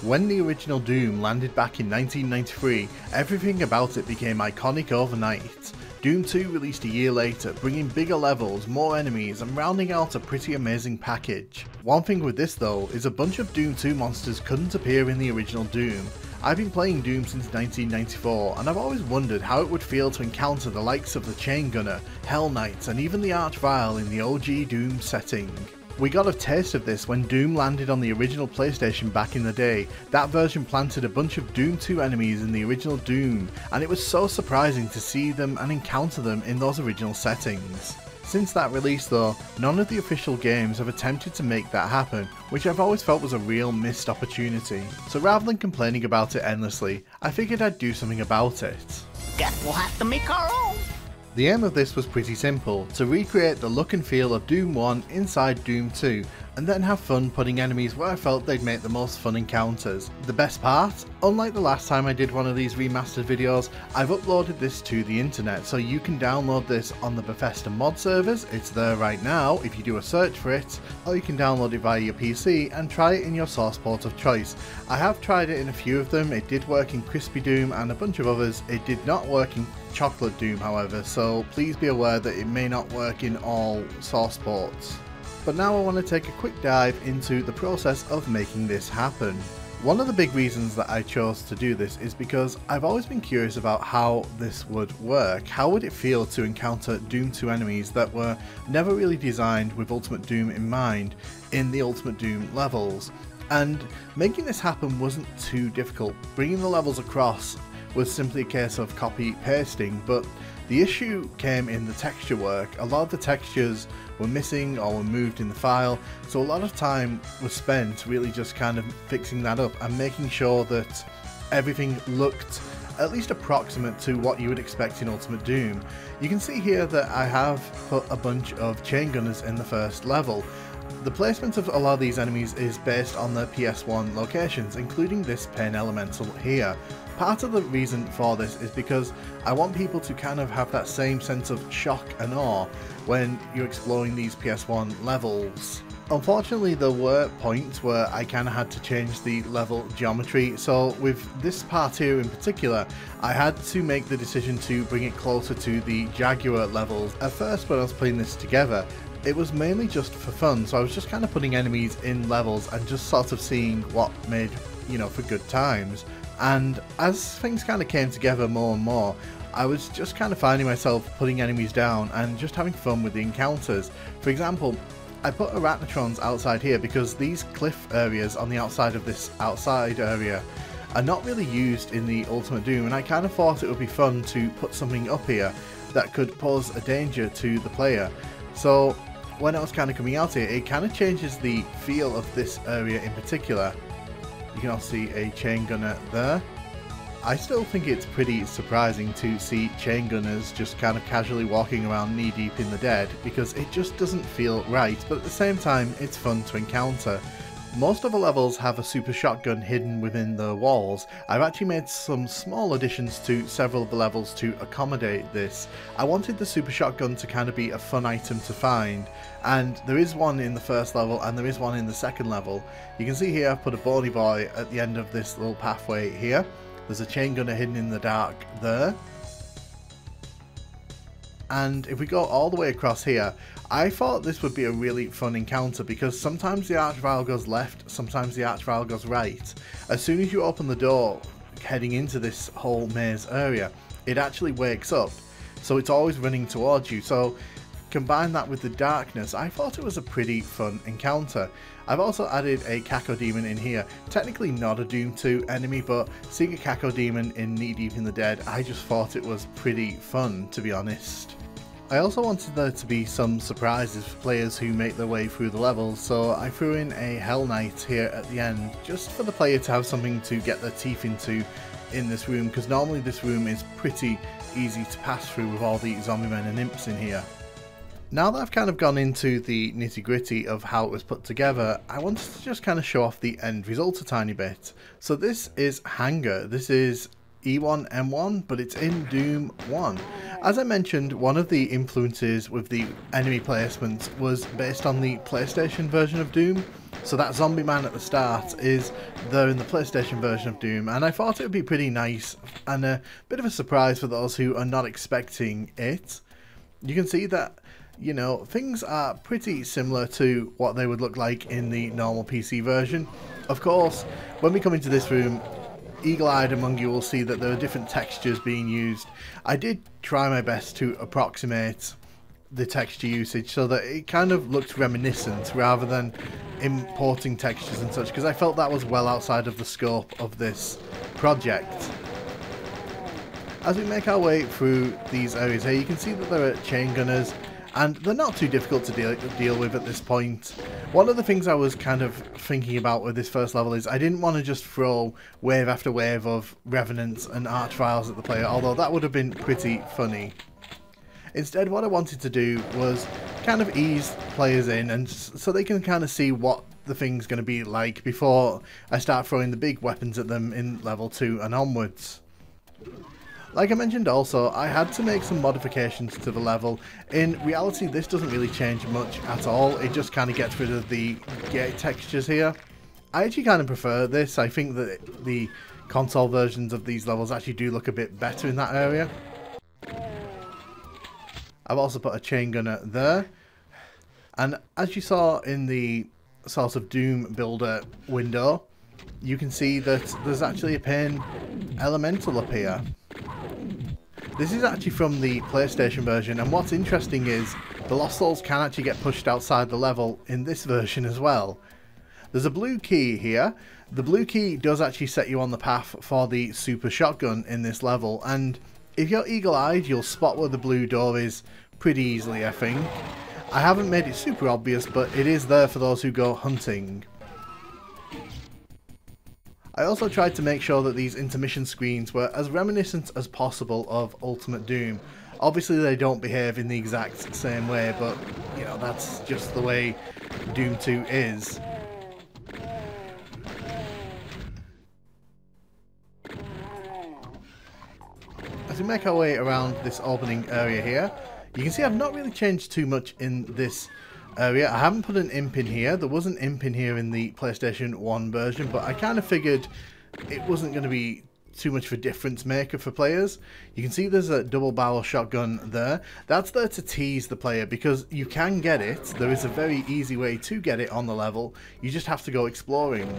When the original Doom landed back in 1993, everything about it became iconic overnight. Doom 2 released a year later, bringing bigger levels, more enemies, and rounding out a pretty amazing package. One thing with this though, is a bunch of Doom 2 monsters couldn't appear in the original Doom. I've been playing Doom since 1994, and I've always wondered how it would feel to encounter the likes of the Chain Gunner, Hell Knights, and even the Archvile in the OG Doom setting. We got a taste of this when Doom landed on the original PlayStation back in the day. That version planted a bunch of Doom 2 enemies in the original Doom, and it was so surprising to see them and encounter them in those original settings. Since that release though, none of the official games have attempted to make that happen, which I've always felt was a real missed opportunity. So rather than complaining about it endlessly, I figured I'd do something about it. Guess we'll have to make our own. The aim of this was pretty simple, to recreate the look and feel of Doom 1 inside Doom 2, and then have fun putting enemies where I felt they'd make the most fun encounters. The best part? Unlike the last time I did one of these remastered videos, I've uploaded this to the internet, so you can download this on the Bethesda Mod servers. It's there right now if you do a search for it, or you can download it via your PC and try it in your source port of choice. I have tried it in a few of them. It did work in Crispy Doom and a bunch of others. It did not work in Chocolate Doom however, so please be aware that it may not work in all source ports. But now I want to take a quick dive into the process of making this happen. One of the big reasons that I chose to do this is because I've always been curious about how this would work. How would it feel to encounter Doom 2 enemies that were never really designed with Ultimate Doom in mind in the Ultimate Doom levels? And making this happen wasn't too difficult. Bringing the levels across was simply a case of copy pasting, but the issue came in the texture work. A lot of the textures were missing or were moved in the file, so a lot of time was spent really just kind of fixing that up and making sure that everything looked at least approximate to what you would expect in Ultimate Doom. You can see here that I have put a bunch of chain gunners in the first level. The placement of a lot of these enemies is based on their PS1 locations, including this Pain Elemental here. Part of the reason for this is because I want people to kind of have that same sense of shock and awe when you're exploring these PS1 levels. Unfortunately, there were points where I kind of had to change the level geometry, so with this part here in particular, I had to make the decision to bring it closer to the Jaguar levels. At first, when I was putting this together, it was mainly just for fun, so I was just kind of putting enemies in levels and just sort of seeing what made, for good times. And as things kind of came together more and more, I was just kind of finding myself putting enemies down and just having fun with the encounters. For example, I put arachnotrons outside here because these cliff areas on the outside of this outside area are not really used in the Ultimate Doom, and I kind of thought it would be fun to put something up here that could pose a danger to the player. So when I was kind of coming out here, it kind of changes the feel of this area in particular. You can also see a chain gunner there. I still think it's pretty surprising to see chain gunners just kind of casually walking around knee deep in the dead, because it just doesn't feel right, but at the same time it's fun to encounter. Most of the levels have a super shotgun hidden within the walls. I've actually made some small additions to several of the levels to accommodate this. I wanted the super shotgun to kind of be a fun item to find, and there is one in the first level and there is one in the second level. You can see here I've put a bony boy at the end of this little pathway here. There's a chain gunner hidden in the dark there. And if we go all the way across here, I thought this would be a really fun encounter because sometimes the Archvile goes left, sometimes the Archvile goes right. As soon as you open the door heading into this whole maze area, it actually wakes up, so it's always running towards you. So combine that with the darkness, I thought it was a pretty fun encounter. I've also added a Cacodemon in here. Technically not a Doom 2 enemy, but seeing a Cacodemon in Knee Deep in the Dead, I just thought it was pretty fun, to be honest. I also wanted there to be some surprises for players who make their way through the levels, so I threw in a Hell Knight here at the end, just for the player to have something to get their teeth into in this room, because normally this room is pretty easy to pass through with all the zombie men and imps in here. Now that I've kind of gone into the nitty gritty of how it was put together, I wanted to just kind of show off the end result a tiny bit. So this is Hangar. This is E1M1, but it's in Doom 1. As I mentioned, one of the influences with the enemy placements was based on the PlayStation version of Doom. So that zombie man at the start is there in the PlayStation version of Doom, and I thought it would be pretty nice and a bit of a surprise for those who are not expecting it. You can see that, you know, things are pretty similar to what they would look like in the normal PC version. Of course, when we come into this room, eagle-eyed among you will see that there are different textures being used. I did try my best to approximate the texture usage so that it kind of looked reminiscent rather than importing textures and such, because I felt that was well outside of the scope of this project. As we make our way through these areas here, you can see that there are chain gunners, and they're not too difficult to deal with at this point. One of the things I was kind of thinking about with this first level is I didn't want to just throw wave after wave of Revenants and Archviles at the player, although that would have been pretty funny. Instead, what I wanted to do was kind of ease players in, and so they can kind of see what the thing's going to be like before I start throwing the big weapons at them in level 2 and onwards. Like I mentioned also, I had to make some modifications to the level. In reality, this doesn't really change much at all. It just kind of gets rid of the gate textures here. I actually kind of prefer this. I think that the console versions of these levels actually do look a bit better in that area. I've also put a chain gunner there. And as you saw in the sort of Doom builder window, you can see that there's actually a pain elemental up here. This is actually from the PlayStation version, and what's interesting is the Lost Souls can actually get pushed outside the level in this version as well. There's a blue key here. The blue key does actually set you on the path for the super shotgun in this level, and if you're eagle-eyed, you'll spot where the blue door is pretty easily, I think. I haven't made it super obvious, but it is there for those who go hunting. I also tried to make sure that these intermission screens were as reminiscent as possible of Ultimate Doom. Obviously they don't behave in the exact same way, but you know, that's just the way Doom 2 is. As we make our way around this opening area here, you can see I've not really changed too much in this area. I haven't put an imp in here. There was an imp in here in the PlayStation 1 version, but I kind of figured it wasn't going to be too much of a difference maker for players. You can see there's a double barrel shotgun there. That's there to tease the player because you can get it. There is a very easy way to get it on the level. You just have to go exploring.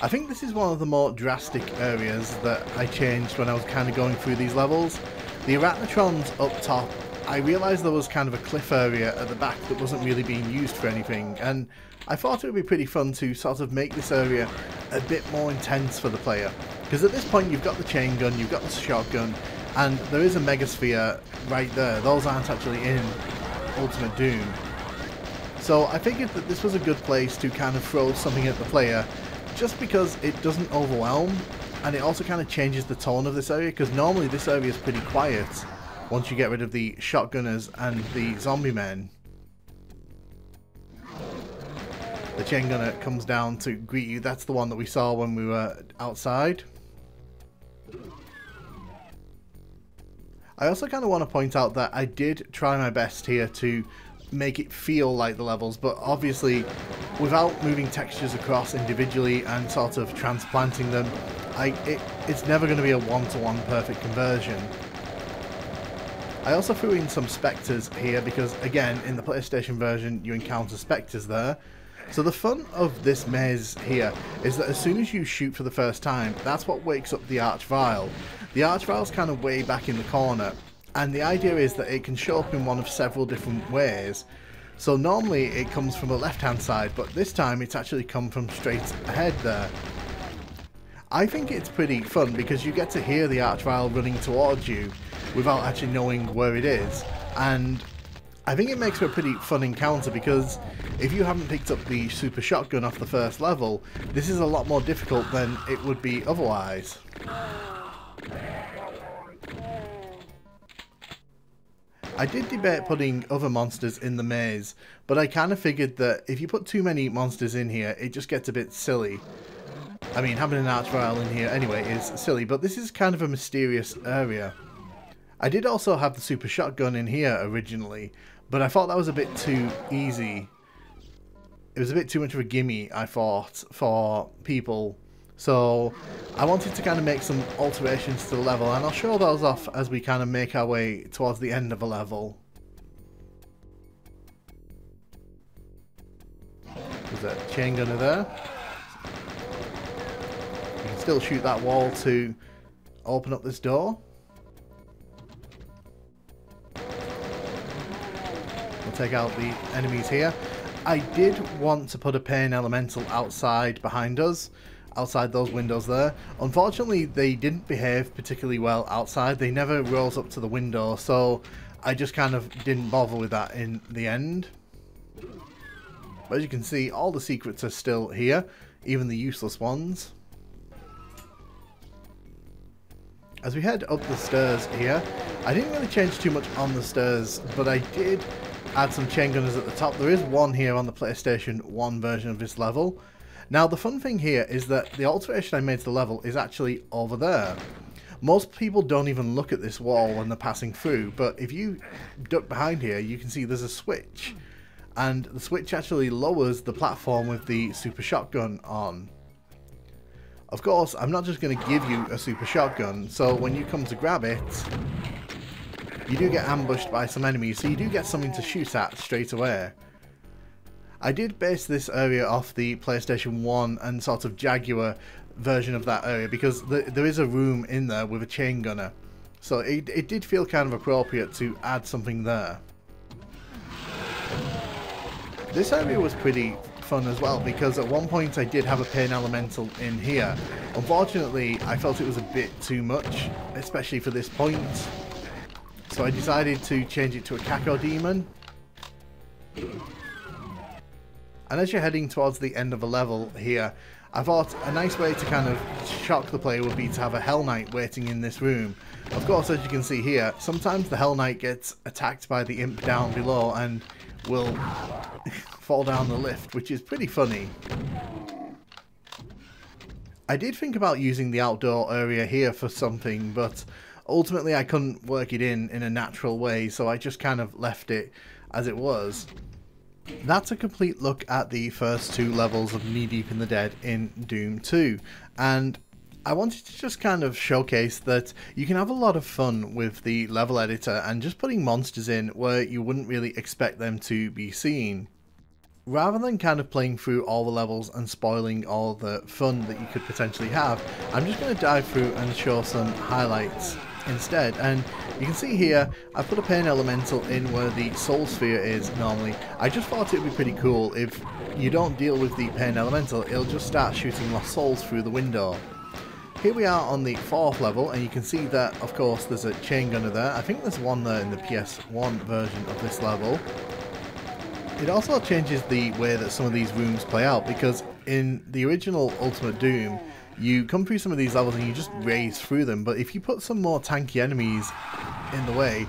I think this is one of the more drastic areas that I changed when I was kind of going through these levels. The Arachnotrons up top, I realised there was kind of a cliff area at the back that wasn't really being used for anything, and I thought it would be pretty fun to sort of make this area a bit more intense for the player. Because at this point you've got the chain gun, you've got the shotgun, and there is a megasphere right there. Those aren't actually in Ultimate Doom. So I figured that this was a good place to kind of throw something at the player, just because it doesn't overwhelm, and it also kind of changes the tone of this area, because normally this area is pretty quiet once you get rid of the shotgunners and the zombie men. The chain gunner comes down to greet you. That's the one that we saw when we were outside. I also kind of want to point out that I did try my best here to make it feel like the levels, but obviously without moving textures across individually and sort of transplanting them, it's never going to be a one-to-one perfect conversion. I also threw in some spectres here because, again, in the PlayStation version you encounter spectres there. So the fun of this maze here is that as soon as you shoot for the first time, that's what wakes up the Archvile. The Archvile's kind of way back in the corner, and the idea is that it can show up in one of several different ways. So normally it comes from the left-hand side, but this time it's actually come from straight ahead there. I think it's pretty fun because you get to hear the Archvile running towards you without actually knowing where it is, and I think it makes for a pretty fun encounter because if you haven't picked up the super shotgun off the first level, this is a lot more difficult than it would be otherwise. I did debate putting other monsters in the maze, but I kind of figured that if you put too many monsters in here, it just gets a bit silly. I mean, having an Archvile in here anyway is silly, but this is kind of a mysterious area. I did also have the super shotgun in here originally, but I thought that was a bit too easy. it was a bit too much of a gimme, I thought, for people. So I wanted to kind of make some alterations to the level, and I'll show those off as we kind of make our way towards the end of a level. There's a chain gunner there. You can still shoot that wall to open up this door. We'll take out the enemies here. I did want to put a pain elemental outside behind us, outside those windows there. Unfortunately, they didn't behave particularly well outside. They never rose up to the window, so I just kind of didn't bother with that in the end. But as you can see, all the secrets are still here, even the useless ones. As we head up the stairs here, I didn't really change too much on the stairs, but I did add some chain gunners at the top. There is one here on the PlayStation 1 version of this level. Now the fun thing here is that the alteration I made to the level is actually over there. Most people don't even look at this wall when they're passing through, but if you duck behind here, you can see there's a switch. And the switch actually lowers the platform with the super shotgun on. Of course, I'm not just going to give you a super shotgun, so when you come to grab it, you do get ambushed by some enemies, so you do get something to shoot at straight away. I did base this area off the PlayStation 1 and sort of Jaguar version of that area, because there is a room in there with a chain gunner, so it did feel kind of appropriate to add something there. This area was pretty fun as well, because at one point I did have a pain elemental in here. Unfortunately, I felt it was a bit too much, especially for this point, so I decided to change it to a Cacodemon. And as you're heading towards the end of a level here, I thought a nice way to kind of shock the player would be to have a Hell Knight waiting in this room. Of course, as you can see here, sometimes the Hell Knight gets attacked by the imp down below and will fall down the lift, which is pretty funny. I did think about using the outdoor area here for something, but ultimately I couldn't work it in a natural way, so I just kind of left it as it was. That's a complete look at the first two levels of Knee Deep in the Dead in Doom 2, and I wanted to just kind of showcase that you can have a lot of fun with the level editor and just putting monsters in where you wouldn't really expect them to be seen. Rather than kind of playing through all the levels and spoiling all the fun that you could potentially have, I'm just going to dive through and show some highlights instead. And you can see here, I put a pain elemental in where the soul sphere is normally. I just thought it would be pretty cool if you don't deal with the pain elemental, it'll just start shooting lost souls through the window. Here we are on the 4th level, and you can see that, of course, there's a chain gunner there. I think there's one there in the PS1 version of this level. It also changes the way that some of these rooms play out, because in the original Ultimate Doom, you come through some of these levels and you just race through them, but if you put some more tanky enemies in the way,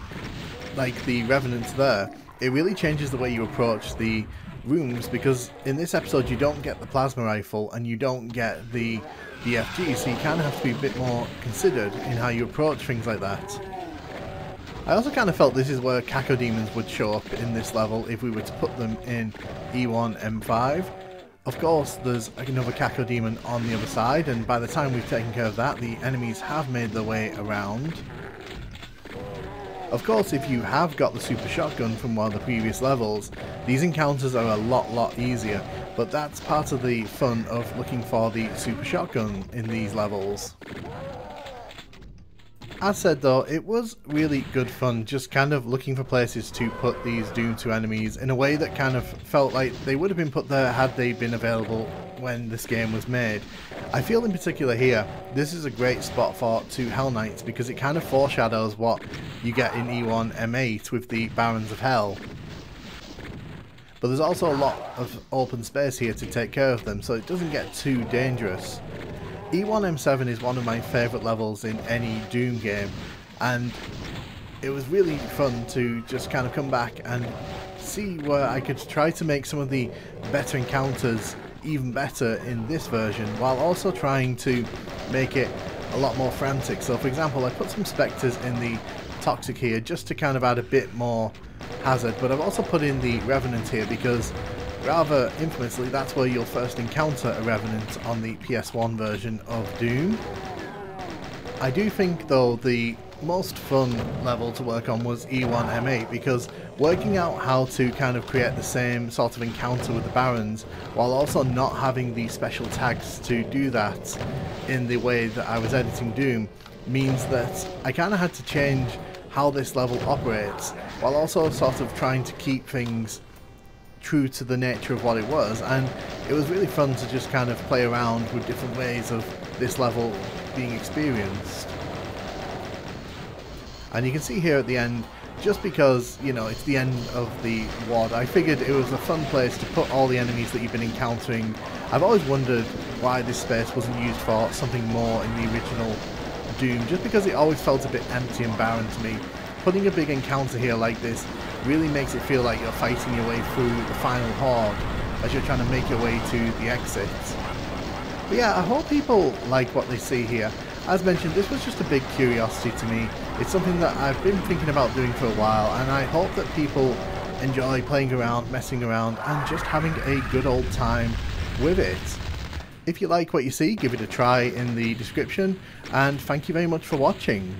like the Revenants there, it really changes the way you approach the rooms, because in this episode you don't get the plasma rifle and you don't get the BFG, so you kind of have to be a bit more considered in how you approach things like that. I also kind of felt this is where Cacodemons would show up in this level if we were to put them in E1 M5. Of course, there's another Cacodemon on the other side, and by the time we've taken care of that, the enemies have made their way around. Of course, if you have got the super shotgun from one of the previous levels, these encounters are a lot easier, but that's part of the fun of looking for the super shotgun in these levels. As said though, it was really good fun just kind of looking for places to put these Doom 2 enemies in a way that kind of felt like they would have been put there had they been available when this game was made. I feel in particular here, this is a great spot for 2 Hell Knights because it kind of foreshadows what you get in E1 M8 with the Barons of Hell. But there's also a lot of open space here to take care of them, so it doesn't get too dangerous. E1 M7 is one of my favourite levels in any Doom game, and it was really fun to just kind of come back and see where I could try to make some of the better encounters even better in this version, while also trying to make it a lot more frantic. So for example, I put some Spectres in the Toxic here just to kind of add a bit more hazard, but I've also put in the Revenant here because Rather infamously, that's where you'll first encounter a Revenant on the PS1 version of Doom. I do think though the most fun level to work on was E1M8, because working out how to kind of create the same sort of encounter with the Barons while also not having the special tags to do that in the way that I was editing Doom means that I kind of had to change how this level operates while also sort of trying to keep things true to the nature of what it was, and it was really fun to just kind of play around with different ways of this level being experienced. And you can see here at the end, just because, you know, it's the end of the WOD, I figured it was a fun place to put all the enemies that you've been encountering. I've always wondered why this space wasn't used for something more in the original Doom, just because it always felt a bit empty and barren to me. Putting a big encounter here like this really makes it feel like you're fighting your way through the final horde as you're trying to make your way to the exit. But yeah, I hope people like what they see here. As mentioned, this was just a big curiosity to me. It's something that I've been thinking about doing for a while, and I hope that people enjoy playing around, messing around, and just having a good old time with it. If you like what you see, give it a try in the description, and thank you very much for watching.